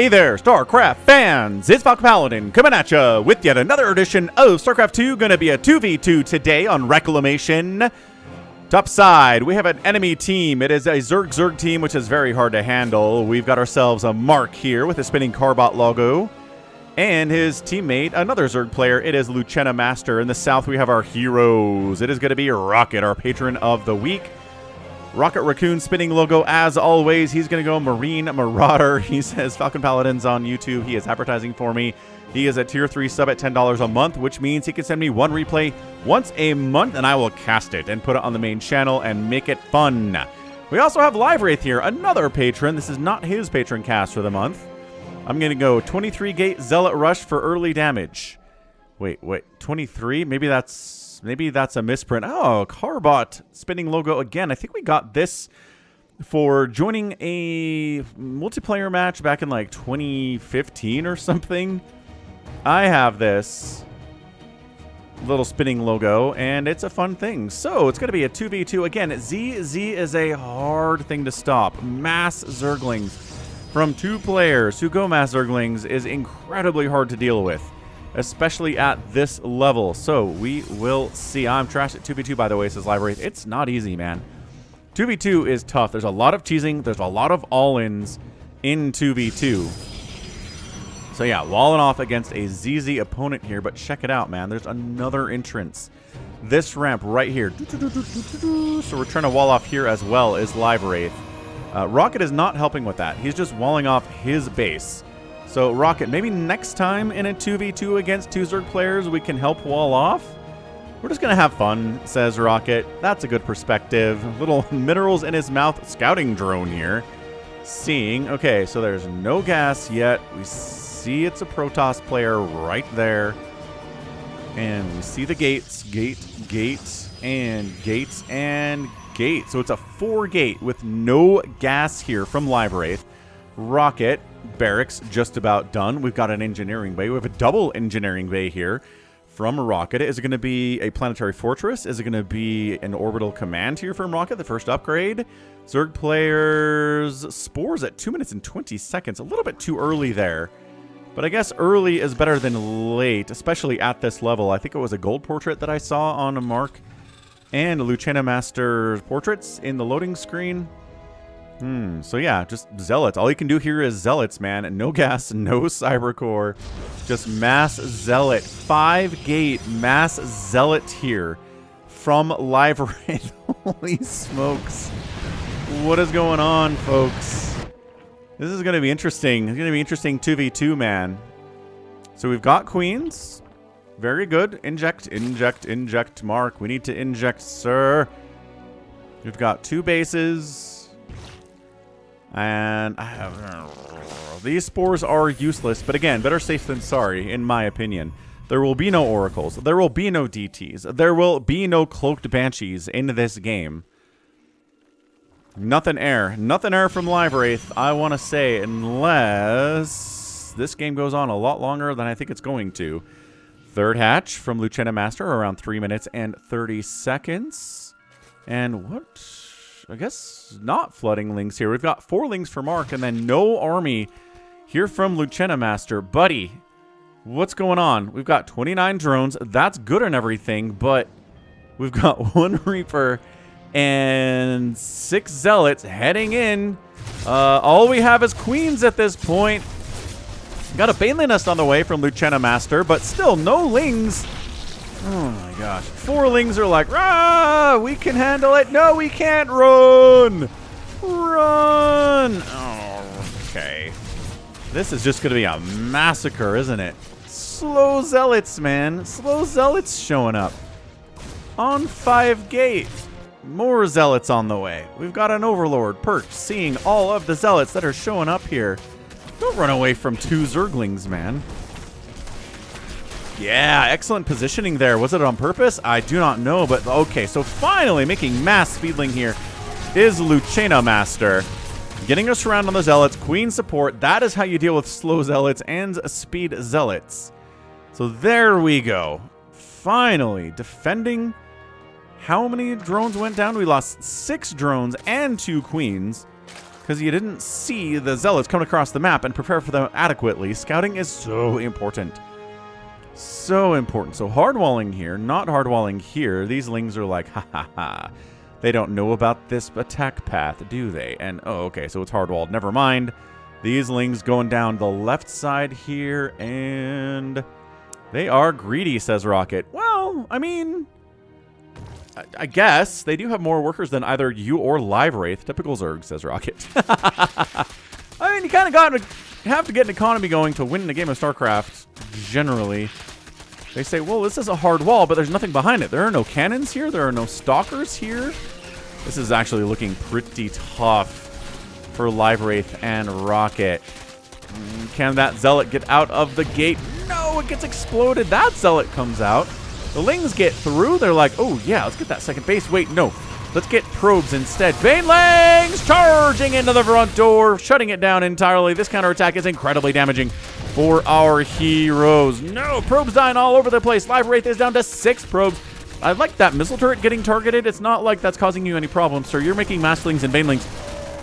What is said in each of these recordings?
Hey there, StarCraft fans! It's falconpaladin coming at ya with yet another edition of StarCraft 2. Gonna be a 2v2 today on Reclamation. Top side, we have an enemy team. It is a Zerg team, which is very hard to handle. We've got ourselves a Marc here with a spinning Carbot logo. And his teammate, another Zerg player, it is LucenaMaster. In the south, we have our heroes. It is going to be Rocket, our patron of the week. Rocket Raccoon spinning logo as always. He's going to go Marine Marauder. He says Falcon Paladins on YouTube. He is advertising for me. He is a tier 3 sub at $10 a month, which means he can send me one replay once a month, and I will cast it and put it on the main channel and make it fun. We also have LiveWraith here, another patron. This is not his patron cast for the month. I'm going to go 23 gate Zealot Rush for early damage. Wait, 23? Maybe that's a misprint. Oh, Carbot spinning logo again. I think we got this for joining a multiplayer match back in like 2015 or something. I have this little spinning logo, and it's a fun thing. So it's going to be a 2v2. Again, Z is a hard thing to stop. Mass Zerglings from two players who go mass Zerglings is incredibly hard to deal with, especially at this level. So we will see. I'm trash at 2v2, by the way, says LiveWraith. It's not easy, man. 2v2 is tough. There's a lot of cheesing. There's a lot of all-ins in 2v2. So yeah, walling off against a ZZ opponent here, but check it out, man. There's another entrance. This ramp right here. So we're trying to wall off here as well as LiveWraith. Rocket is not helping with that. He's just walling off his base. So Rocket, maybe next time in a 2v2 against two Zerg players, we can help wall off. We're just going to have fun, says Rocket. That's a good perspective. Little minerals in his mouth scouting drone here. Seeing. Okay, so there's no gas yet. We see it's a Protoss player right there. And we see the gates. Gates, and gates, and gates. So it's a 4-gate with no gas here from LiveWraith. Rocket barracks just about done. We've got an engineering bay. We have a double engineering bay here from Rocket. Is it going to be a planetary fortress? Is it going to be an orbital command here from Rocket, the first upgrade? Zerg players spores at 2 minutes and 20 seconds. A little bit too early there. But I guess early is better than late, especially at this level. I think it was a gold portrait that I saw on a Marc and LucenaMaster's portraits in the loading screen. So yeah, just Zealots. All you can do here is Zealots, man. No gas, no Cybercore. Just mass Zealot. 5-gate mass Zealot here from LiveWraith. Holy smokes. What is going on, folks? This is going to be interesting. It's going to be interesting 2v2, man. So we've got queens. Very good. Inject, Marc. We need to inject, sir. We've got 2 bases. And these spores are useless. But again, better safe than sorry, in my opinion. There will be no oracles. There will be no DTs. There will be no cloaked banshees in this game. Nothing air. Nothing air from LiveWraith, I want to say, unless this game goes on a lot longer than I think it's going to. Third hatch from LucenaMaster, around 3 minutes and 30 seconds. And what? I guess not flooding lings here. We've got 4 lings for Marc, and then no army here from LucenaMaster. Buddy, what's going on? We've got 29 drones. That's good and everything, but we've got 1 Reaper and 6 Zealots heading in. All we have is queens at this point. Got a Baneling Nest on the way from LucenaMaster, but still no lings. Oh my gosh. 4 lings are like, rah, we can handle it. No, we can't. Run. Run. Oh, okay. This is just going to be a massacre, isn't it? Slow Zealots, man. Slow Zealots showing up. On 5-gate. More Zealots on the way. We've got an Overlord perched, seeing all of the Zealots that are showing up here. Don't run away from 2 Zerglings, man. Yeah, excellent positioning there. Was it on purpose? I do not know, but okay. So finally making mass speedling here is LucenaMaster. Getting us around on the Zealots. Queen support. That is how you deal with slow Zealots and speed Zealots. So there we go. Finally defending. How many drones went down? We lost 6 drones and 2 queens. because you didn't see the zealots coming across the map and prepare for them adequately. Scouting is so important. So important. So hardwalling here, not hardwalling here. These lings are like, ha ha ha. They don't know about this attack path, do they? And, oh, okay, so it's hardwalled. Never mind. These lings going down the left side here, and they are greedy, says Rocket. Well, I mean, I guess they do have more workers than either you or LiveWraith. Typical Zerg, says Rocket. I mean, you kind of have to get an economy going to win a game of StarCraft, generally. They say, well, this is a hard wall, but there's nothing behind it. There are no cannons here. There are no stalkers here. This is actually looking pretty tough for LiveWraith and Rocket. Can that zealot get out of the gate? No, it gets exploded. That zealot comes out. The lings get through. They're like, oh, yeah, let's get that second base. Wait, no. Let's get probes instead. Banelings charging into the front door, shutting it down entirely. This counterattack is incredibly damaging for our heroes. No, probes dying all over the place. LiveWraith is down to 6 probes. I like that missile turret getting targeted. It's not like that's causing you any problems, sir. You're making mastlings and banelings.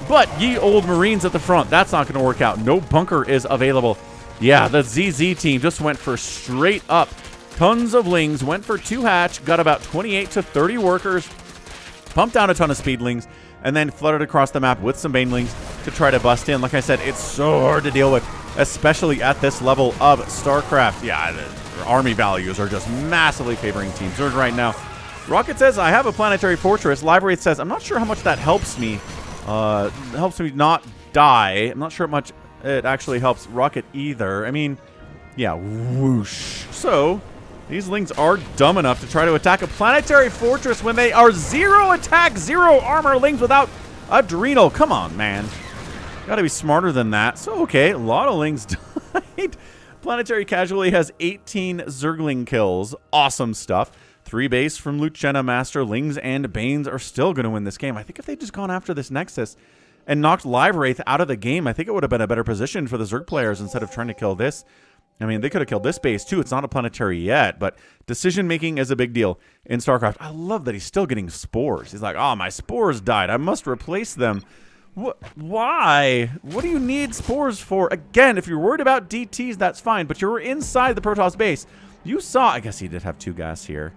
But ye old Marines at the front, that's not going to work out. No bunker is available. Yeah, the ZZ team just went for straight up. Tons of lings, went for 2 hatch, got about 28 to 30 workers, pumped down a ton of speedlings, and then flooded across the map with some banelings to try to bust in. Like I said, it's so hard to deal with, especially at this level of StarCraft. Yeah, the army values are just massively favoring Team Zerg right now. Rocket says, I have a planetary fortress. LiveWraith says, I'm not sure how much that helps me. Helps me not die. I'm not sure how much it actually helps Rocket either. I mean, yeah, whoosh. So, these lings are dumb enough to try to attack a planetary fortress when they are 0 attack, 0 armor lings without adrenal. Come on, man. Gotta be smarter than that. So, okay, a lot of lings died. Planetary Casualty has 18 Zergling kills. Awesome stuff. 3 base from LucenaMaster. Lings and Banes are still going to win this game. I think if they'd just gone after this Nexus and knocked LiveWraith out of the game, I think it would have been a better position for the Zerg players instead of trying to kill this. I mean, they could have killed this base too. It's not a planetary yet, but decision-making is a big deal in StarCraft. I love that he's still getting spores. He's like, oh, my spores died. I must replace them. Why? What do you need spores for? Again, if you're worried about DTs, that's fine, but you're inside the Protoss base. You saw, I guess he did have 2 gas here.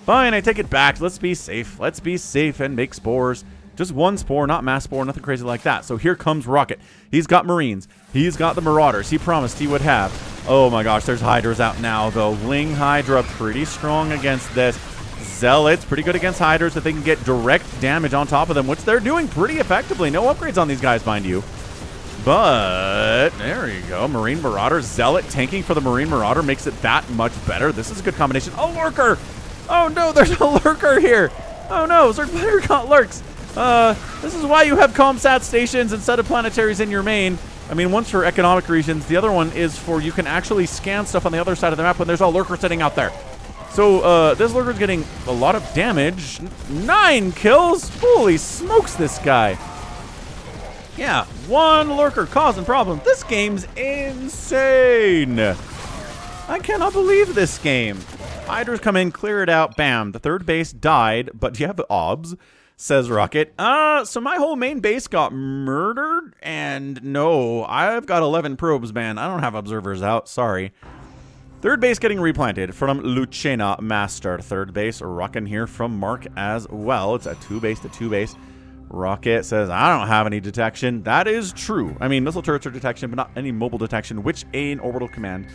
Fine, I take it back. Let's be safe. Let's be safe and make spores. Just 1 spore, not mass spore, nothing crazy like that. So here comes Rocket. He's got Marines. He's got the Marauders he promised he would have. Oh my gosh, there's Hydras out now, though. Ling Hydra pretty strong against this. Zealots pretty good against Hydras if they can get direct damage on top of them, which they're doing pretty effectively. No upgrades on these guys, mind you. But there you go. Marine Marauder. Zealot tanking for the Marine Marauder makes it that much better. This is a good combination. A lurker! Oh no, there's a lurker here. Oh no, Zerg player got lurks. This is why you have ComSat stations instead of planetaries in your main. I mean, one's for economic reasons. The other one is for you can actually scan stuff on the other side of the map when there's a lurker sitting out there. So this lurker's getting a lot of damage. 9 kills? Holy smokes, this guy. Yeah, 1 lurker causing problems. This game's insane. I cannot believe this game. Hydras come in, clear it out, bam. The 3rd base died, but do you have obs? Says Rocket. So my whole main base got murdered, and no, I've got 11 probes, man. I don't have observers out, sorry. 3rd base getting replanted from LucenaMaster. 3rd base rocking here from Marc as well. It's a 2 base to 2 base. Rocket says, I don't have any detection. That is true. I mean, missile turrets are detection, but not any mobile detection, which an orbital command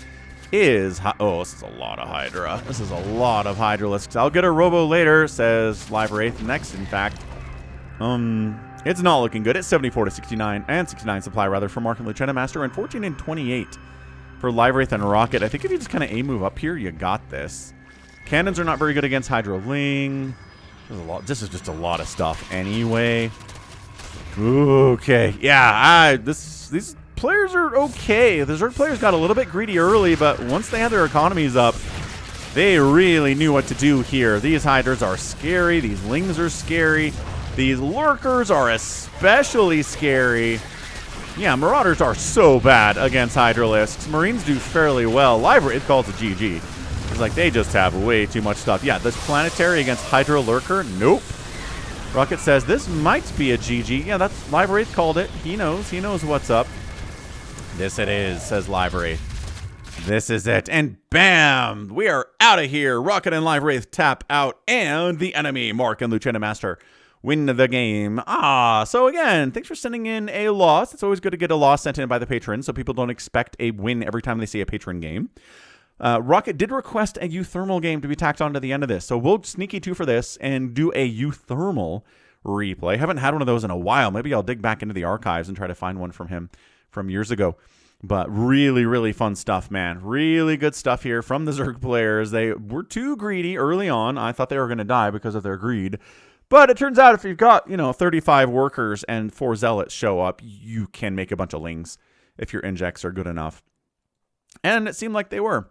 is. Oh, this is a lot of Hydra. This is a lot of Hydralisks. I'll get a robo later, says LiveWraith. Next, in fact. It's not looking good. It's 74 to 69, and 69 supply, rather, for Marc and LucenaMaster, and 14 and 28 for LiveWraith and Rocket. I think if you just kind of A-move up here, you got this. Cannons are not very good against Hydra Ling. This is just a lot of stuff anyway. Okay. Yeah, these players are okay. The Zerg players got a little bit greedy early, but once they had their economies up, they really knew what to do here. These Hydras are scary. These Lings are scary. These Lurkers are especially scary. Yeah, Marauders are so bad against Hydralisks. Marines do fairly well. LiveWraith calls it GG. It's like they just have way too much stuff. Yeah, this Planetary against Hydra Lurker, nope. Rocket says, this might be a GG. Yeah, that's LiveWraith called it. He knows. He knows what's up. This it is, says LiveWraith. This is it. And bam! We are out of here. Rocket and LiveWraith tap out. And the enemy, Marc and LucenaMaster, win the game. So again, thanks for sending in a loss. It's always good to get a loss sent in by the patrons so people don't expect a win every time they see a patron game. Rocket did request a euthermal game to be tacked on to the end of this, so we'll sneaky two for this and do a euthermal replay. Haven't had one of those in a while. Maybe I'll dig back into the archives and try to find one from him from years ago. But really, really fun stuff, man. Really good stuff here from the Zerg players. They were too greedy early on. I thought they were going to die because of their greed. But it turns out if you've got, 35 workers and 4 zealots show up, you can make a bunch of lings if your injects are good enough. And it seemed like they were.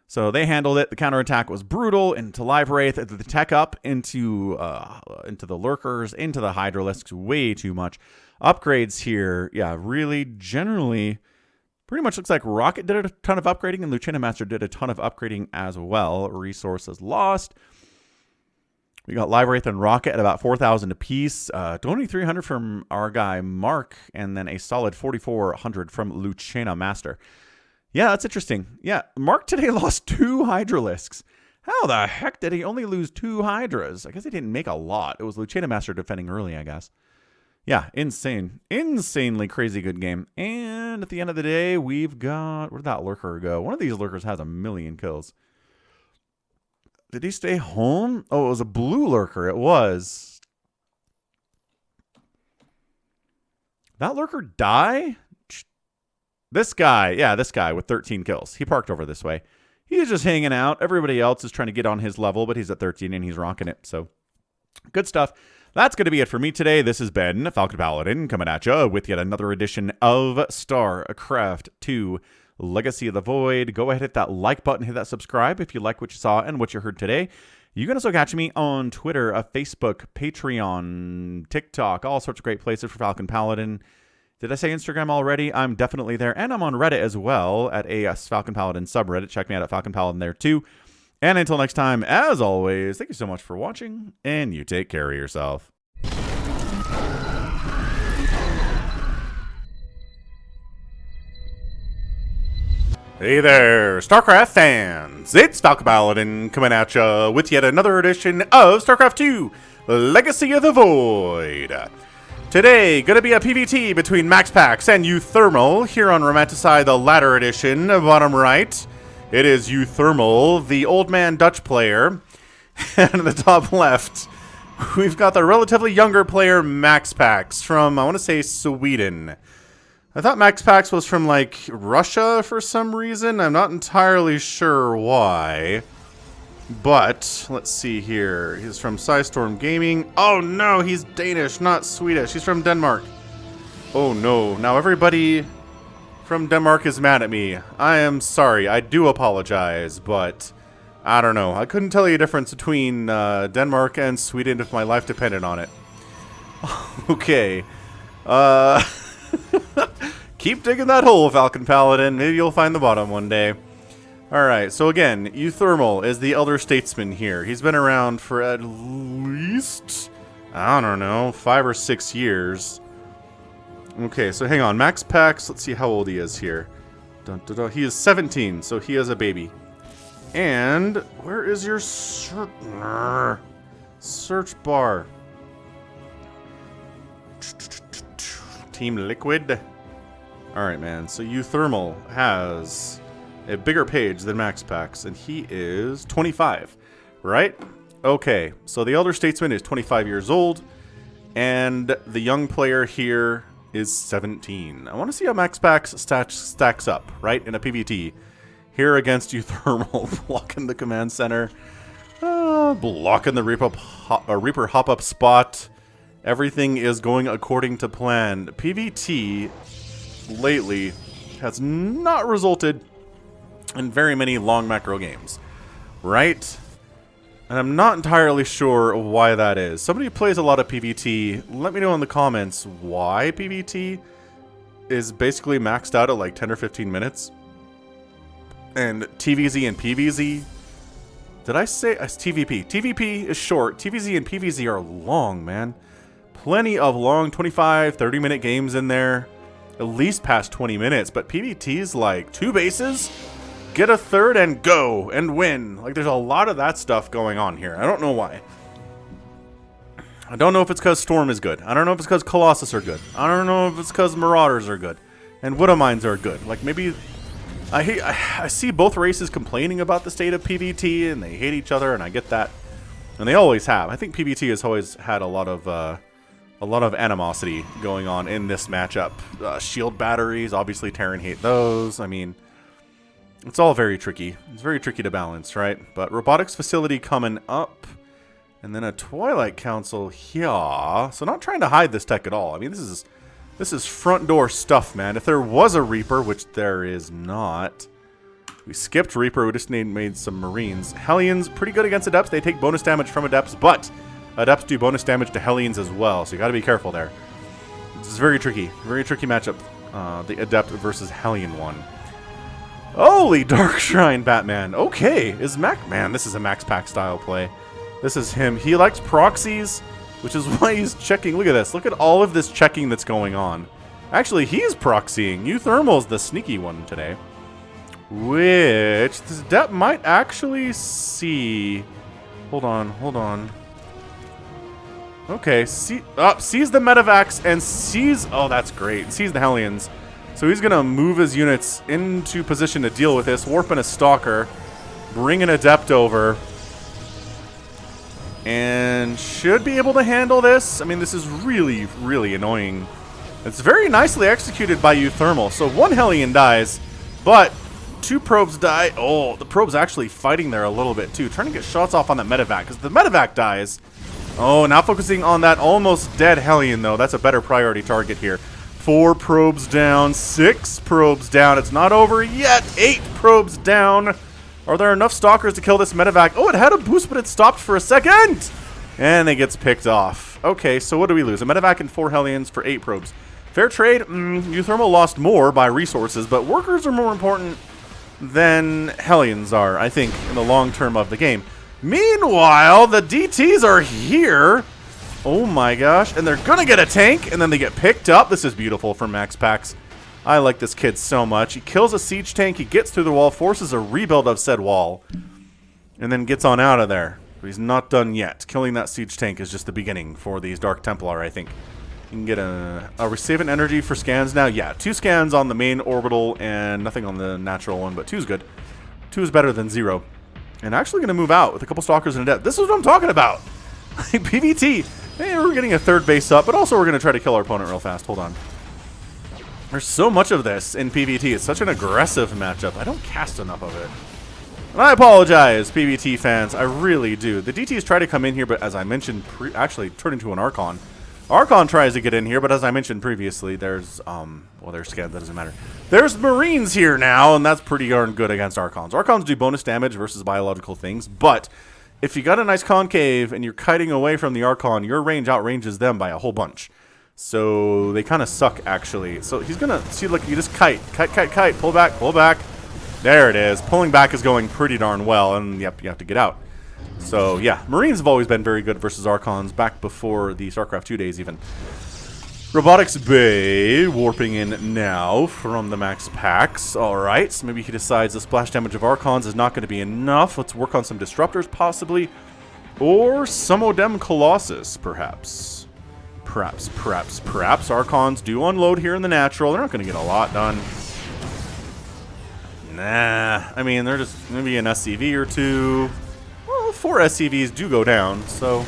So they handled it. The counterattack was brutal into LiveWraith, the tech up into the lurkers, into the hydralisks, way too much. Upgrades here, yeah, really generally pretty much looks like Rocket did a ton of upgrading and LucenaMaster did a ton of upgrading as well. Resources lost. We got LiveWraith and Rocket at about 4,000 apiece. 2,300 from our guy Marc, and then a solid 4,400 from LucenaMaster. Yeah, that's interesting. Yeah, Marc today lost 2 hydralisks. How the heck did he only lose 2 hydras? I guess he didn't make a lot. It was LucenaMaster defending early, I guess. Yeah, insane. Insanely crazy good game. And at the end of the day, we've got... Where'd that lurker go? One of these lurkers has 1,000,000 kills. Did he stay home? Oh, it was a blue lurker. It was. That lurker die? This guy, yeah, this guy with 13 kills. He parked over this way. He's just hanging out. Everybody else is trying to get on his level, but he's at 13 and he's rocking it. So, good stuff. That's going to be it for me today. This has been Falcon Paladin coming at you with yet another edition of StarCraft 2 Legacy of the Void. Go ahead, hit that like button, hit that subscribe if you like what you saw and what you heard today. You can also catch me on Twitter, Facebook, Patreon, TikTok, all sorts of great places for Falcon Paladin. Did I say Instagram already? I'm definitely there. And I'm on Reddit as well at a Falcon Paladin subreddit. Check me out at Falcon Paladin there too. And until next time, as always, thank you so much for watching, and you take care of yourself. Hey there, StarCraft fans! It's Falcon Paladin coming at you with yet another edition of StarCraft 2 Legacy of the Void. Today, gonna be a PvT between MaxPax and euthermal here on Romanticide, the latter edition. Bottom right, it is euthermal, the old man Dutch player. And at the top left, we've got the relatively younger player MaxPax from, I want to say, Sweden. I thought MaxPax was from, like, Russia for some reason. I'm not entirely sure why. But, let's see here. He's from Psystorm Gaming. Oh no, he's Danish, not Swedish. He's from Denmark. Oh no, now everybody from Denmark is mad at me. I am sorry, I do apologize, but I don't know. I couldn't tell you a difference between Denmark and Sweden if my life depended on it. Okay. Keep digging that hole, Falcon Paladin. Maybe you'll find the bottom one day. Alright, so again, euthermal is the elder statesman here. He's been around for at least, I don't know, 5 or 6 years. Okay, so hang on. MaxPax, let's see how old he is here. Dun, dun, dun. He is 17, so he is a baby. And where is your search bar? Team Liquid. Alright, man, so euthermal has a bigger page than MaxPax, and he is 25, right? Okay, so the elder statesman is 25 years old, and the young player here is 17. I want to see how MaxPax stacks up, right, in a PvT. Here against euthermal, blocking the command center, blocking the Reaper hop-up spot. Everything is going according to plan. PvT lately has not resulted in very many long macro games, right? And I'm not entirely sure why that is. Somebody who plays a lot of PvT, let me know in the comments why PvT is basically maxed out at like 10 or 15 minutes. And TVZ and PVZ, Did I say TVP? TVP is short. TVZ and PVZ are long, man. Plenty of long 25, 30-minute games in there. At least past 20 minutes. But PVT's like 2 bases, get a third, and go and win. Like, there's a lot of that stuff going on here. I don't know why. I don't know if it's because Storm is good. I don't know if it's because Colossus are good. I don't know if it's because Marauders are good. And Widowmines are good. Like, maybe... I see both races complaining about the state of PvT, and they hate each other, and I get that. And they always have. I think PvT has always had a lot of animosity going on in this matchup. Shield batteries, obviously Terran hate those. I mean, it's all very tricky. It's very tricky to balance, right? But Robotics Facility coming up. And then a Twilight Council here. So not trying to hide this tech at all. I mean, this is front door stuff, man. If there was a Reaper, which there is not. We skipped Reaper. We just made some Marines. Hellions, pretty good against Adepts. They take bonus damage from Adepts, but Adepts do bonus damage to Hellions as well. So you got to be careful there. This is very tricky. Very tricky matchup. The Adept versus Hellion one. Holy Dark Shrine Batman. Okay. Man, this is a Max Pack style play. This is him. He likes proxies, which is why he's checking. Look at this. Look at all of this checking that's going on. Actually, he's proxying. Euthermal's the sneaky one today. Which this Adept might actually see. Hold on. Okay, sees the Medivacs and sees... Oh, that's great. Sees the Hellions. So he's going to move his units into position to deal with this. Warp in a Stalker. Bring an Adept over. And should be able to handle this. I mean, this is really, really annoying. It's very nicely executed by Euthermal. So 1 Hellion dies, but 2 probes die. Oh, the probe's actually fighting there a little bit too. Trying to get shots off on that Medivac because the Medivac dies. Oh, now focusing on that almost dead Hellion though. That's a better priority target here. 4 probes down, 6 probes down. It's not over yet. 8 probes down. Are there enough Stalkers to kill this Medivac? Oh, it had a boost, but it stopped for a second. And it gets picked off. Okay, so what do we lose? A Medivac and 4 Hellions for 8 probes. Fair trade. Euthermal lost more by resources, but workers are more important than Hellions are, I think, in the long term of the game. Meanwhile, the DTs are here. Oh my gosh. And they're going to get a tank, and then they get picked up. This is beautiful for Max Packs. I like this kid so much. He kills a siege tank, he gets through the wall, forces a rebuild of said wall, and then gets on out of there. But he's not done yet. Killing that siege tank is just the beginning for these Dark Templar, I think. You can get a receive an energy for scans now. Yeah, 2 scans on the main orbital and nothing on the natural one, but 2 is good. 2 is better than 0. And actually going to move out with a couple Stalkers and a Adept. This is what I'm talking about. Like PvT. Hey, we're getting a 3rd base up, but also we're going to try to kill our opponent real fast. Hold on. There's so much of this in PvT. It's such an aggressive matchup. I don't cast enough of it. And I apologize, PvT fans. I really do. The DTs try to come in here, but as I mentioned, actually turn into an Archon. Archon tries to get in here, but as I mentioned previously, there's, well, there's scans, that doesn't matter. There's Marines here now, and that's pretty darn good against Archons. Archons do bonus damage versus biological things, but if you got a nice concave and you're kiting away from the Archon, your range outranges them by a whole bunch. So they kind of suck, actually. So he's going to see, look, you just kite, pull back, pull back. There it is. Pulling back is going pretty darn well, and yep, you have to get out. So yeah, Marines have always been very good versus Archons, back before the StarCraft 2 days even. Robotics Bay warping in now from the Max Packs. Alright, so maybe he decides the splash damage of Archons is not going to be enough. Let's work on some Disruptors, possibly. Or some Odem Colossus, perhaps. Perhaps. Archons do unload here in the natural. They're not going to get a lot done. Nah. I mean, they're just maybe an SCV or 2. Well, 4 SCVs do go down, so...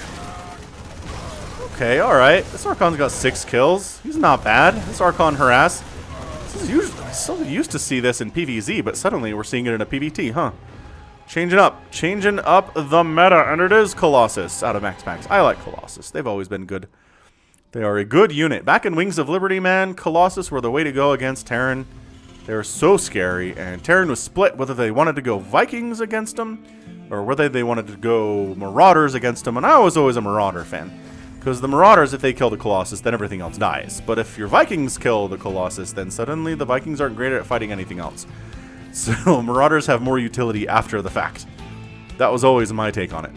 Okay, alright. This Archon's got 6 kills. He's not bad. This Archon harass. This is usually... So used to see this in PvZ, but suddenly we're seeing it in a PvT, huh? Changing up the meta, and it is Colossus out of Max Packs. I like Colossus. They've always been good. They are a good unit. Back in Wings of Liberty, man, Colossus were the way to go against Terran. They were so scary, and Terran was split whether they wanted to go Vikings against them or whether they wanted to go Marauders against them, and I was always a Marauder fan. Because the Marauders, if they kill the Colossus, then everything else dies. But if your Vikings kill the Colossus, then suddenly the Vikings aren't great at fighting anything else. So Marauders have more utility after the fact. That was always my take on it.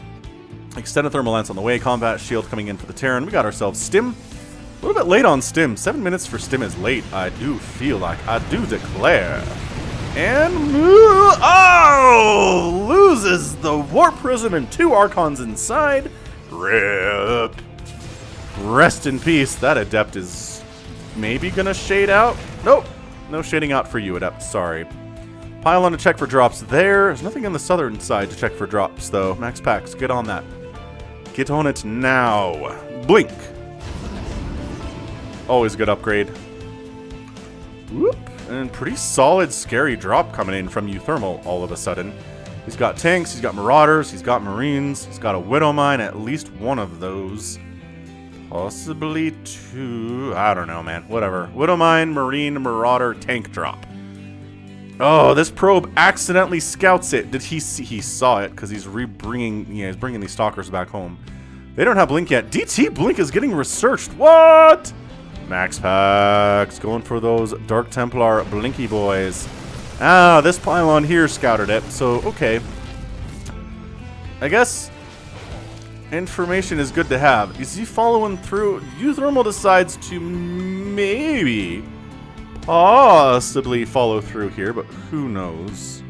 Extended thermal lance on the way. Combat shield coming in for the Terran. We got ourselves stim. A little bit late on stim. 7 minutes for stim is late. I do feel like. I do declare. And oh, loses the warp prism and 2 archons inside. RIP. Rest in peace. That adept is maybe gonna shade out. Nope. No shading out for you, adept. Sorry. Pile on to check for drops there. There's nothing on the southern side to check for drops, though. Max Packs, get on that. Get on it now. Blink. Always a good upgrade. Whoop. And pretty solid, scary drop coming in from Euthermal all of a sudden. He's got tanks, he's got marauders, he's got marines, he's got a widow mine, at least one of those. Possibly 2. I don't know, man. Whatever. Widow mine, marine, marauder, tank drop. Oh, this probe accidentally scouts it. Did he see? He saw it because he's he's bringing these stalkers back home. They don't have blink yet. DT blink is getting researched. What? Max Packs going for those Dark Templar blinky boys. Ah, this pylon here scouted it. So, okay. I guess information is good to have. Is he following through? Euthermal decides to maybe possibly follow through here, but who knows?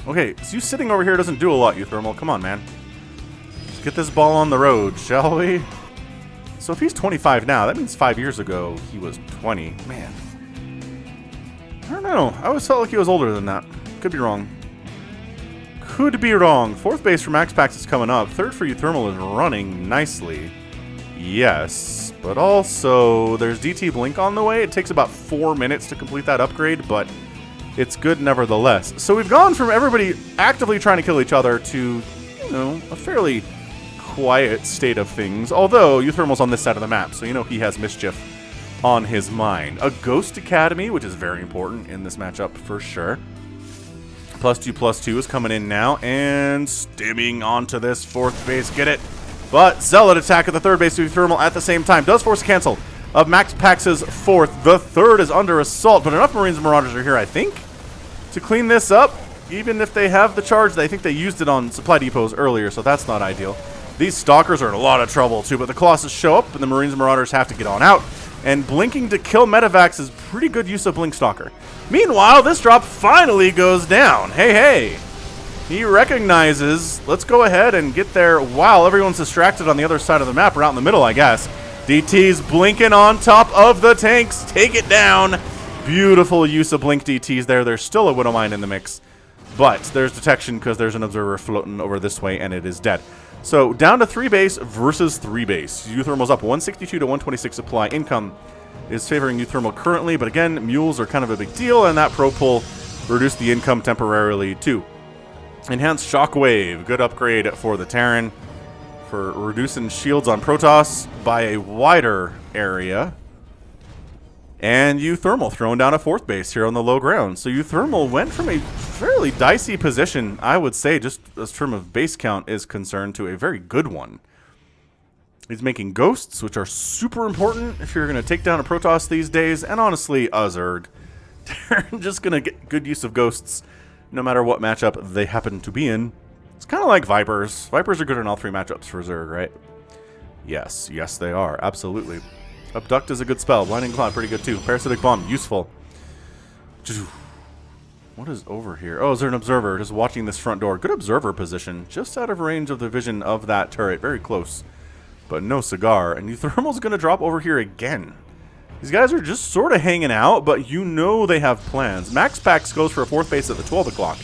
Okay, so you sitting over here doesn't do a lot, Euthermal. Come on, man. Let's get this ball on the road, shall we? So if he's 25 now, that means 5 years ago he was 20. Man. I don't know. I always felt like he was older than that. Could be wrong. Could be wrong. 4th base for Max Pax is coming up. 3rd for Euthermal is running nicely. Yes. But also, there's DT Blink on the way. It takes about 4 minutes to complete that upgrade, but it's good nevertheless. So we've gone from everybody actively trying to kill each other to, you know, a fairly quiet state of things. Although Euthermal's on this side of the map, so you know he has mischief on his mind. A Ghost Academy, which is very important in this matchup for sure. +2/+2 is coming in now and stimming onto this 4th base. Get it? But Zealot attack at the 3rd base to Euthermal at the same time. Does force cancel of Max Pax's 4th. The 3rd is under assault, but enough Marines and Marauders are here, I think, to clean this up. Even if they have the charge, I think they used it on supply depots earlier, so that's not ideal. These Stalkers are in a lot of trouble, too, but the Colossus show up, and the Marines and Marauders have to get on out. And blinking to kill Medivacs is pretty good use of Blink Stalker. Meanwhile, this drop finally goes down. Hey, hey. He recognizes, let's go ahead and get there while everyone's distracted on the other side of the map, or out in the middle, I guess. DT's blinking on top of the tanks. Take it down. Beautiful use of Blink DTs there. There's still a Widow Mine in the mix, but there's detection because there's an observer floating over this way, and it is dead. So down to 3 base versus 3 base. Euthermal's up 162 to 126 supply. Income is favoring Euthermal currently, but again, mules are kind of a big deal, and that pro pull reduced the income temporarily too. Enhanced Shockwave, good upgrade for the Terran for reducing shields on Protoss by a wider area. And Euthermal throwing down a 4th base here on the low ground. So Euthermal went from a fairly dicey position, I would say, just as term of base count is concerned, to a very good one. He's making ghosts, which are super important if you're going to take down a Protoss these days. And honestly, a Zerg. They're just going to get good use of ghosts no matter what matchup they happen to be in. It's kind of like Vipers. Vipers are good in all 3 matchups for Zerg, right? Yes, yes they are. Absolutely. Abduct is a good spell. Blinding Cloud, pretty good too. Parasitic Bomb, useful. What is over here? Oh, is there an observer just watching this front door? Good observer position. Just out of range of the vision of that turret. Very close. But no cigar. And Euthermal's going to drop over here again. These guys are just sort of hanging out, but you know they have plans. Max Pax goes for a 4th base at the 12 o'clock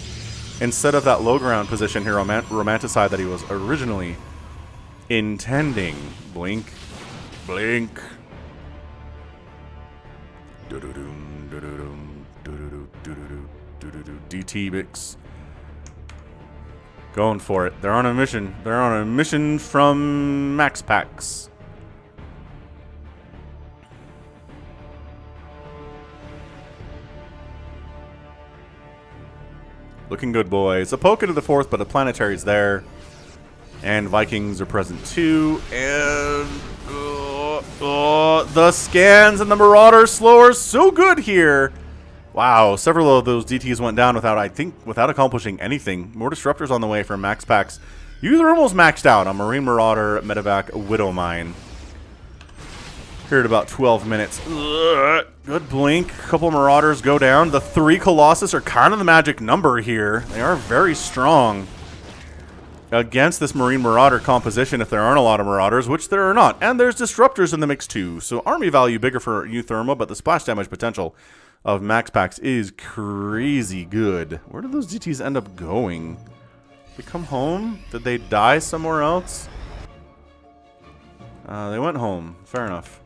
instead of that low ground position here on Romanticide that he was originally intending. Blink. Blink. DT mix. Going for it. They're on a mission. They're on a mission from Max Pax. Looking good, boys. A poke into the 4th, but a planetary's there. And Vikings are present too. And the scans and the Marauders slower so good here. Wow, several of those DTs went down without accomplishing anything. More disruptors on the way for max packs. You're almost maxed out on Marine Marauder, Medevac, Widowmine. Here at about 12 minutes. Good blink. A couple Marauders go down. The 3 Colossus are kind of the magic number here. They are very strong against this Marine Marauder composition if there aren't a lot of Marauders, which there are not. And there's Disruptors in the mix too. So army value bigger for Euthermal, but the splash damage potential of max packs is crazy good. Where did those DTs end up going? They come home? Did they die somewhere else? They went home. Fair enough.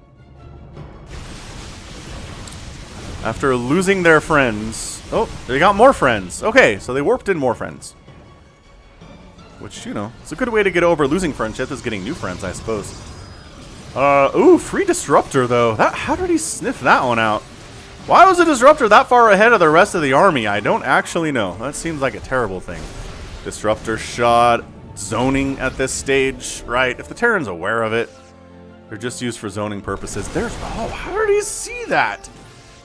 After losing their friends. Oh, they got more friends. Okay, so they warped in more friends. Which, you know, it's a good way to get over losing friendship is getting new friends, I suppose. Ooh, free Disruptor, though. How did he sniff that one out? Why was a Disruptor that far ahead of the rest of the army? I don't actually know. That seems like a terrible thing. Disruptor shot, zoning at this stage, right? If the Terran's aware of it, they're just used for zoning purposes. Oh, how did he see that?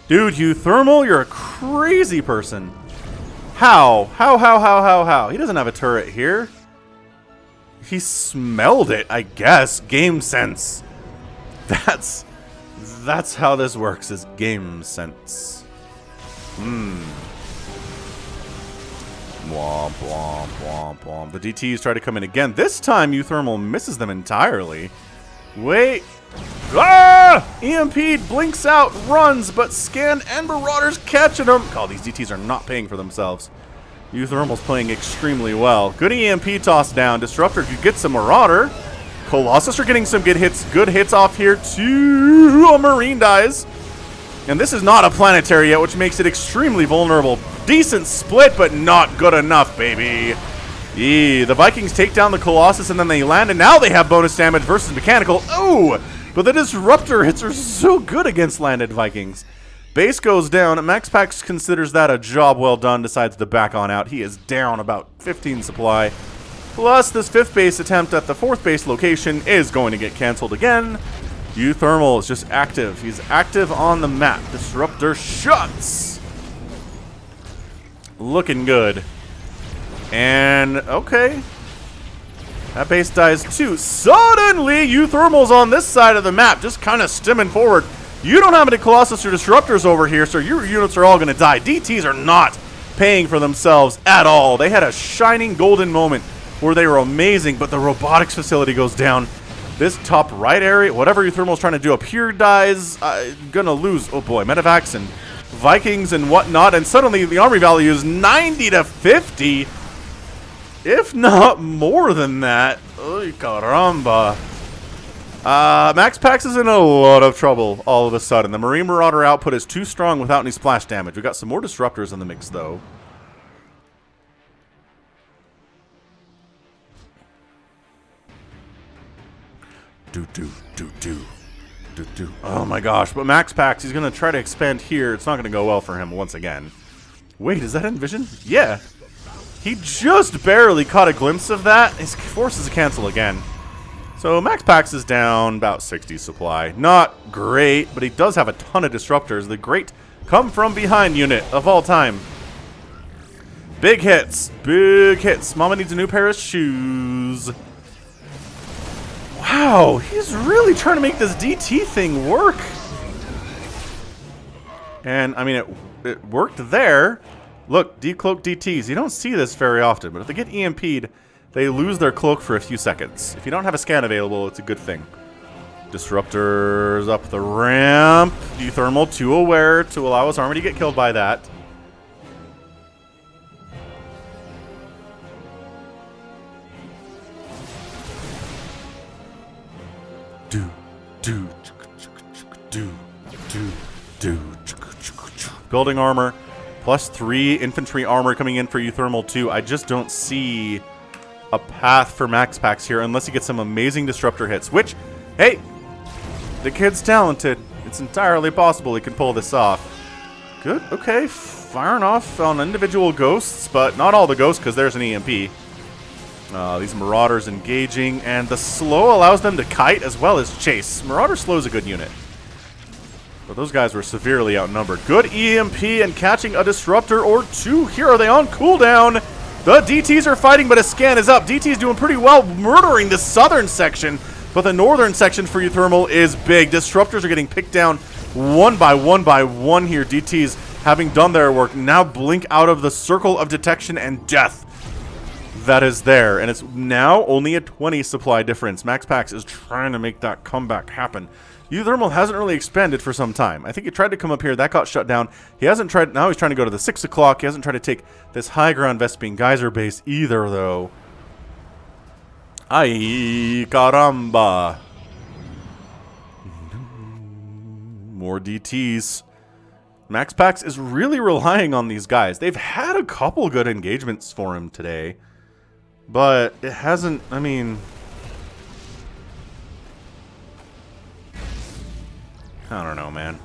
Dude, Euthermal, you're a crazy person. How? How? He doesn't have a turret here. He smelled it, I guess. Game sense. That's how this works, is game sense. Womp, womp, womp, womp. The DTs try to come in again. This time, Euthermal misses them entirely. Wait. Ah! EMP blinks out, runs, but Scan and Marauders catching him. God, these DTs are not paying for themselves. Euthermal's playing extremely well. Good EMP toss down. Disruptor could get some Marauder. Colossus are getting some good hits off here too. A Marine dies. And this is not a planetary yet, which makes it extremely vulnerable. Decent split, but not good enough, baby. The Vikings take down the Colossus, and then they land, and now they have bonus damage versus mechanical. Oh! But the Disruptor hits are so good against landed Vikings. Base goes down. Max Pax considers that a job well done, decides to back on out. He is down about 15 supply. Plus, this 5th base attempt at the 4th base location is going to get canceled again. Euthermal is just active. He's active on the map. Disruptor shots. Looking good. And, okay. That base dies too. Suddenly, Euthermal's on this side of the map, just kind of stimming forward. You don't have any Colossus or Disruptors over here, so your units are all going to die. DTs are not paying for themselves at all. They had a shining golden moment where they were amazing, but the robotics facility goes down. This top right area, whatever Euthermal's trying to do up here dies. Gonna lose, oh boy, Medevacs and Vikings and whatnot, and suddenly the army value is 90 to 50, if not more than that. Ay, caramba. Max Pax is in a lot of trouble all of a sudden. The Marine Marauder output is too strong without any splash damage. We got some more Disruptors in the mix, though. Oh my gosh, but Max Pax, he's going to try to expand here. It's not going to go well for him once again. Wait, is that Envision? Yeah. He just barely caught a glimpse of that. His forces to cancel again. So Max Pax is down about 60 supply. Not great, but he does have a ton of Disruptors. The great come from behind unit of all time. Big hits. Big hits. Mama needs a new pair of shoes. Wow, he's really trying to make this DT thing work. And, I mean, it worked there. Look, decloak DTs. You don't see this very often, but if they get EMP'd, they lose their cloak for a few seconds. If you don't have a scan available, it's a good thing. Disruptors up the ramp. Euthermal too aware to allow his army to get killed by that. Building armor. +3 infantry armor coming in for Euthermal too. I just don't see a path for Max Pax here unless he gets some amazing Disruptor hits, which, hey, the kid's talented. It's entirely possible he can pull this off. Good, okay. firing off on individual ghosts, but not all the ghosts because there's an EMP. These Marauders engaging, and the slow allows them to kite as well as chase. Marauder slow is a good unit. But those guys were severely outnumbered. Good EMP and catching a Disruptor or two. Here are they on cooldown. The DTs are fighting, but a scan is up. DT's doing pretty well, murdering the southern section. But the northern section for Euthermal is big. Disruptors are getting picked down one by one here. DTs, having done their work, now blink out of the circle of detection and death that is there. And it's now only a 20 supply difference. Max Pax is trying to make that comeback happen. Euthermal hasn't really expanded for some time. I think he tried to come up here. That got shut down. He hasn't tried. Now he's trying to go to the 6 o'clock. He hasn't tried to take this high ground Vespine Geyser base either, though. Ay, caramba. More DTs. Max Pax is really relying on these guys. They've had a couple good engagements for him today. But it hasn't, I mean... I don't know, man.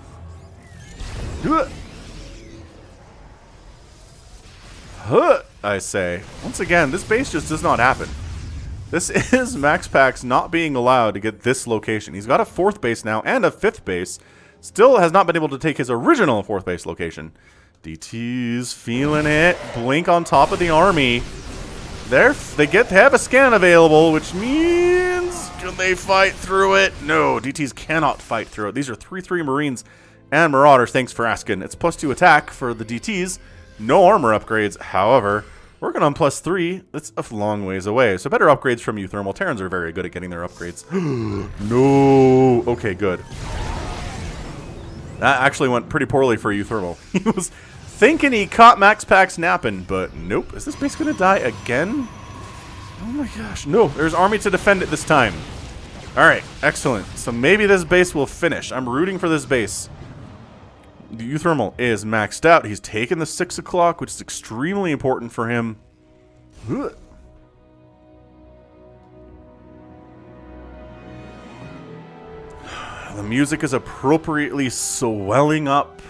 I say. Once again, this base just does not happen. This is Max Pax not being allowed to get this location. He's got a 4th base now and a 5th base. Still has not been able to take his original 4th base location. DT's feeling it. Blink on top of the army. They have a scan available, which means can they fight through it? No, DTs cannot fight through it. These are 3/3 Marines and Marauders. Thanks for asking. It's +2 attack for the DTs. No armor upgrades. However, working on +3. That's a long ways away. So better upgrades from Euthermal. Terrans are very good at getting their upgrades. No. Okay, good. That actually went pretty poorly for Euthermal. He was thinking he caught Max Pax napping, but nope. Is this base going to die again? Oh my gosh. No, there's army to defend it this time. Alright, excellent. So maybe this base will finish. I'm rooting for this base. The Euthermal is maxed out. He's taken the 6 o'clock, which is extremely important for him. Ugh. The music is appropriately swelling up.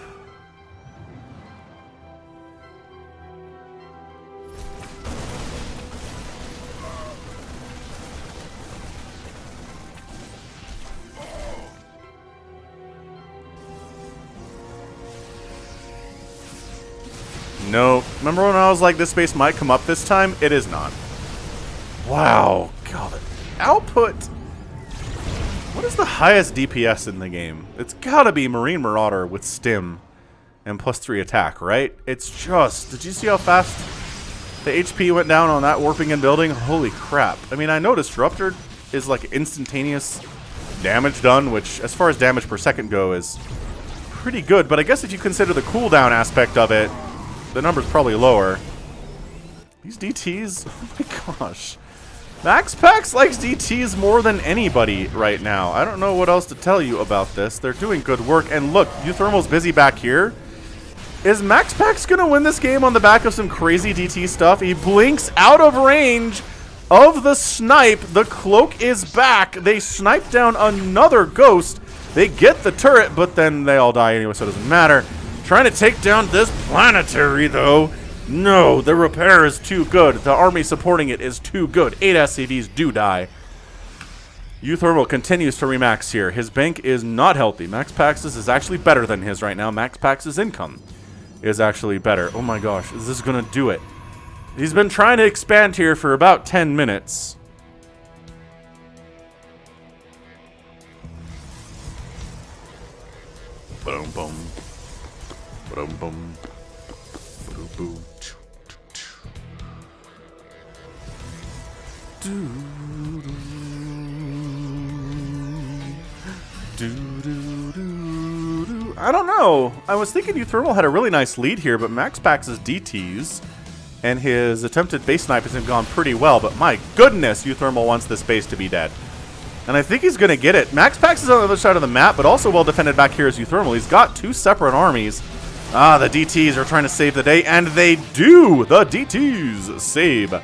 No. Remember when I was like, this base might come up this time? It is not. Wow. God. Output. What is the highest DPS in the game? It's gotta be Marine Marauder with Stim and +3 attack, right? It's just... Did you see how fast the HP went down on that warping and building? Holy crap. I mean, I know Disruptor is like instantaneous damage done, which as far as damage per second go is pretty good. But I guess if you consider the cooldown aspect of it, the number's probably lower. These DTs, oh my gosh. Max Pax likes DTs more than anybody right now. I don't know what else to tell you about this. They're doing good work. And look, Euthermal's busy back here. Is Max Pax going to win this game on the back of some crazy DT stuff? He blinks out of range of the snipe. The cloak is back. They snipe down another ghost. They get the turret, but then they all die anyway, so it doesn't matter. Trying to take down this planetary, though. No, the repair is too good. The army supporting it is too good. 8 SCVs do die. Euthermal continues to remax here. His bank is not healthy. Max Pax's is actually better than his right now. Max Pax's income is actually better. Oh my gosh, is this going to do it? He's been trying to expand here for about 10 minutes. Boom, boom. Boom, boom. Boom, boom. I don't know. I was thinking Euthermal had a really nice lead here, but Max Pax's DTs and his attempted base snipers have gone pretty well, but my goodness, Euthermal wants this base to be dead. And I think he's going to get it. Max Pax is on the other side of the map, but also well defended back here as Euthermal. He's got 2 separate armies. Ah, the DTs are trying to save the day, and they do! The DTs save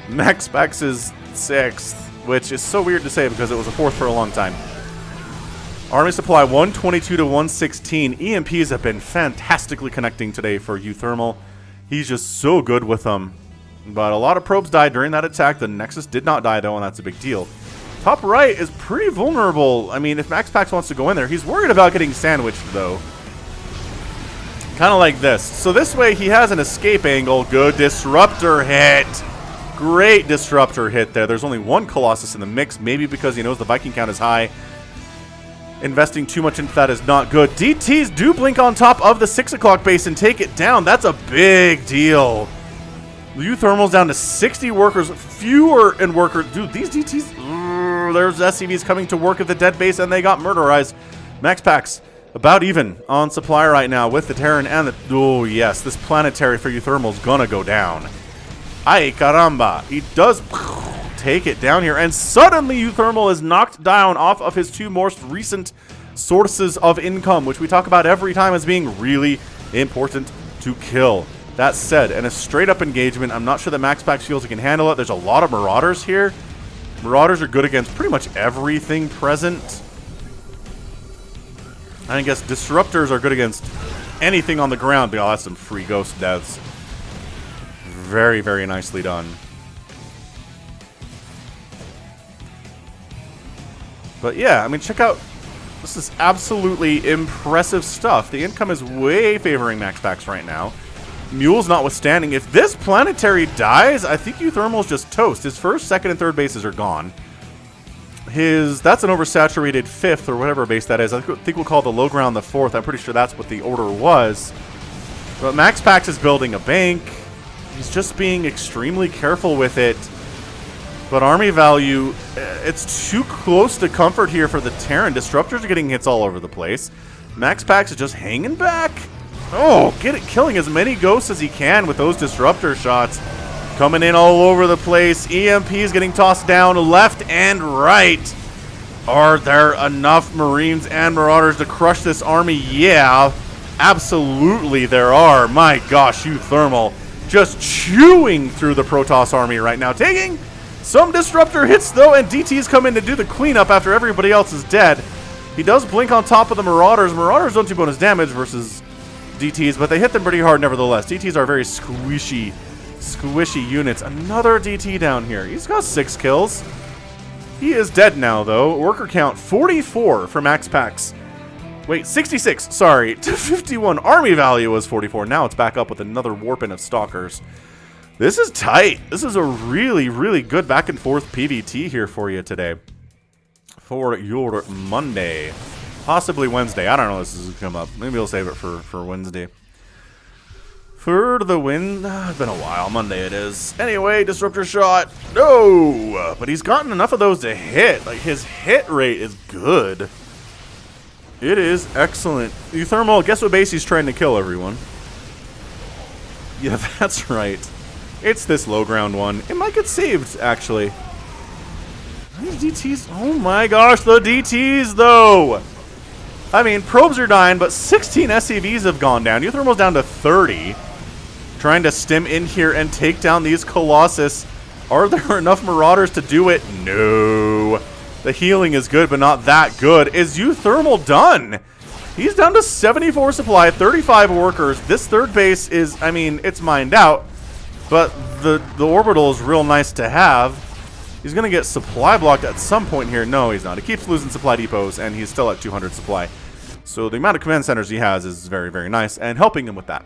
Max Pax's 6th, which is so weird to say because it was a 4th for a long time. Army supply 122 to 116. EMPs have been fantastically connecting today for Euthermal. He's just so good with them. But a lot of probes died during that attack. The Nexus did not die, though, and that's a big deal. Top right is pretty vulnerable. I mean, if MaxPax wants to go in there, he's worried about getting sandwiched, though. Kind of like this. So this way, he has an escape angle. Good disruptor hit. Great disruptor hit there. There's only one Colossus in the mix, maybe because he knows the Viking count is high. Investing too much into that is not good. DTs do blink on top of the 6 o'clock base and take it down. That's a big deal. Euthermal's down to 60 workers, fewer in workers. Dude, these DTs, there's SCVs coming to work at the dead base, and they got murderized. MaxPax about even on supply right now with the Terran and the... Oh, yes, this planetary for Euthermal's gonna go down. Ay, caramba. He does take it down here, and suddenly Euthermal is knocked down off of his 2 most recent sources of income, which we talk about every time as being really important to kill. That said, in a straight-up engagement, I'm not sure that MaxPax feels he can handle it. There's a lot of Marauders here. Marauders are good against pretty much everything present. I guess Disruptors are good against anything on the ground. Oh, that's some free ghost deaths. Very, very nicely done. But yeah, I mean, check out... This is absolutely impressive stuff. The income is way favoring MaxPax right now. Mules notwithstanding, if this planetary dies, I think Euthermal's just toast. His first, second, and third bases are gone. That's an oversaturated 5th or whatever base that is. I think we'll call the low ground the 4th. I'm pretty sure that's what the order was. But MaxPax is building a bank. He's just being extremely careful with it. But army value, it's too close to comfort here for the Terran. Disruptors are getting hits all over the place. MaxPax is just hanging back. Oh, killing as many ghosts as he can with those disruptor shots. Coming in all over the place. EMPs getting tossed down left and right. Are there enough Marines and Marauders to crush this army? Yeah, absolutely there are. My gosh, Euthermal just chewing through the Protoss army right now. Taking some disruptor hits, though, and DTs come in to do the cleanup after everybody else is dead. He does blink on top of the Marauders. Marauders don't do bonus damage versus DTs, but they hit them pretty hard nevertheless. DTs are very squishy units. Another DT down here. He's got 6 kills. He is dead now, though. Worker count 44 for MaxPax. Wait, 66, sorry, to 51. Army value was 44. Now it's back up with another warping of Stalkers. This is tight. This is a really, really good back and forth PvT here for you today. For your Monday. Possibly Wednesday. I don't know if this is going to come up. Maybe we'll save it for Wednesday. For the win. It's been a while. Monday it is. Anyway, disruptor shot. No! But he's gotten enough of those to hit. Like, his hit rate is good. It is excellent. Euthermal, guess what base he's trying to kill, everyone? Yeah, that's right. It's this low ground one. It might get saved, actually. These DTs. Oh my gosh, the DTs, though. I mean, probes are dying, but 16 SCVs have gone down. Euthermal's down to 30. Trying to stim in here and take down these Colossus. Are there enough Marauders to do it? No. The healing is good, but not that good. Is Euthermal done? He's down to 74 supply, 35 workers. This third base is, I mean, it's mined out, but the orbital is real nice to have. He's going to get supply blocked at some point here. No, he's not. He keeps losing supply depots, and he's still at 200 supply. So the amount of command centers he has is very, very nice, and helping him with that.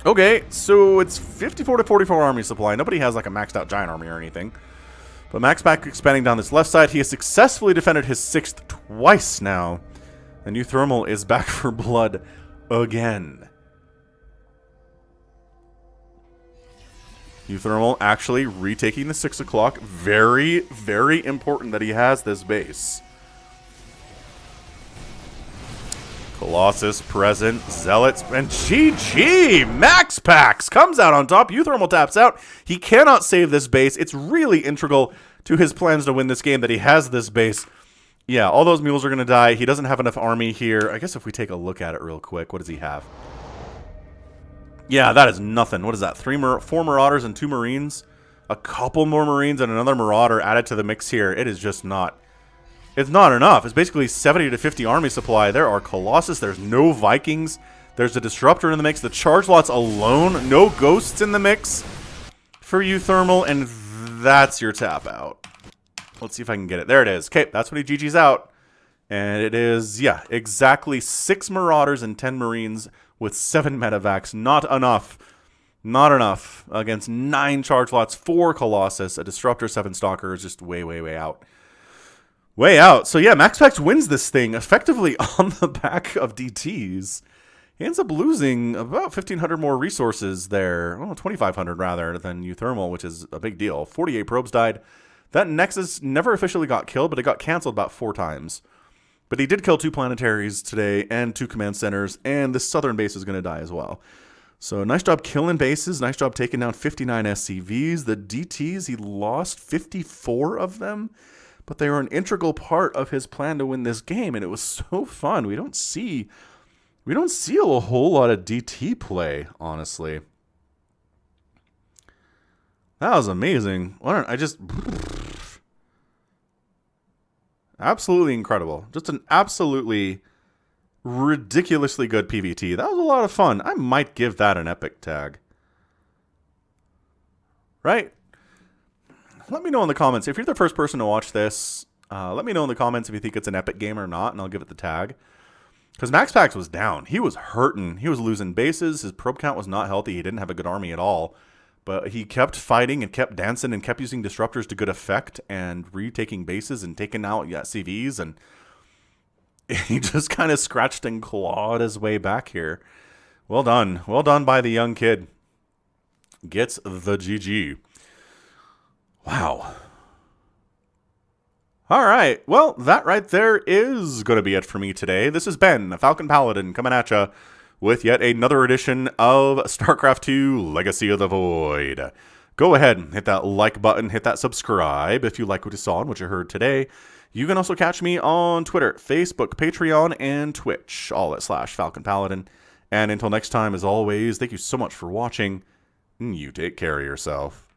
Okay, so it's 54 to 44 army supply. Nobody has like a maxed out giant army or anything. But MaxPax expanding down this left side. He has successfully defended his 6th twice now. And Euthermal is back for blood again. Euthermal actually retaking the 6 o'clock. Very, very important that he has this base. Colossus present, Zealots, and GG! MaxPax comes out on top. Euthermal taps out. He cannot save this base. It's really integral to his plans to win this game that he has this base. Yeah, all those mules are going to die. He doesn't have enough army here. I guess if we take a look at it real quick, what does he have? Yeah, that is nothing. What is that? 4 Marauders and 2 Marines? A couple more Marines and another Marauder added to the mix here. It is just not It's not enough. It's basically 70 to 50 army supply. There are Colossus. There's no Vikings. There's a Disruptor in the mix. The charge lots alone. No Ghosts in the mix for you, Thermal. And that's your tap out. Let's see if I can get it. There it is. Okay, that's when he GG's out. And it is, yeah, exactly 6 Marauders and 10 Marines with 7 medevacs. Not enough. Not enough against 9 charge lots, 4 Colossus, a Disruptor, 7 Stalkers. Just way, way, way out. Way out. So yeah, MaxPax wins this thing effectively on the back of DTs. He ends up losing about 1,500 more resources there. Oh, 2,500 rather than Euthermal, which is a big deal. 48 probes died. That Nexus never officially got killed, but it got canceled about 4 times. But he did kill 2 planetaries today and 2 command centers, and the southern base is going to die as well. So nice job killing bases. Nice job taking down 59 SCVs. The DTs, he lost 54 of them. But they were an integral part of his plan to win this game, and it was so fun. We don't see a whole lot of DT play, honestly. That was amazing. Absolutely incredible. Just an absolutely ridiculously good PvT. That was a lot of fun. I might give that an epic tag. Right? Let me know in the comments. If you're the first person to watch this, let me know in the comments if you think it's an epic game or not, and I'll give it the tag. Because MaxPax was down. He was hurting. He was losing bases. His probe count was not healthy. He didn't have a good army at all. But he kept fighting and kept dancing and kept using disruptors to good effect and retaking bases and taking out CVs. And he just kind of scratched and clawed his way back here. Well done. Well done by the young kid. Gets the GG. Wow. All right. Well, that right there is going to be it for me today. This has been Falcon Paladin coming at you with yet another edition of StarCraft 2 Legacy of the Void. Go ahead and hit that like button, hit that subscribe if you like what you saw and what you heard today. You can also catch me on Twitter, Facebook, Patreon, and Twitch, all at /Falcon Paladin. And until next time, as always, thank you so much for watching, and you take care of yourself.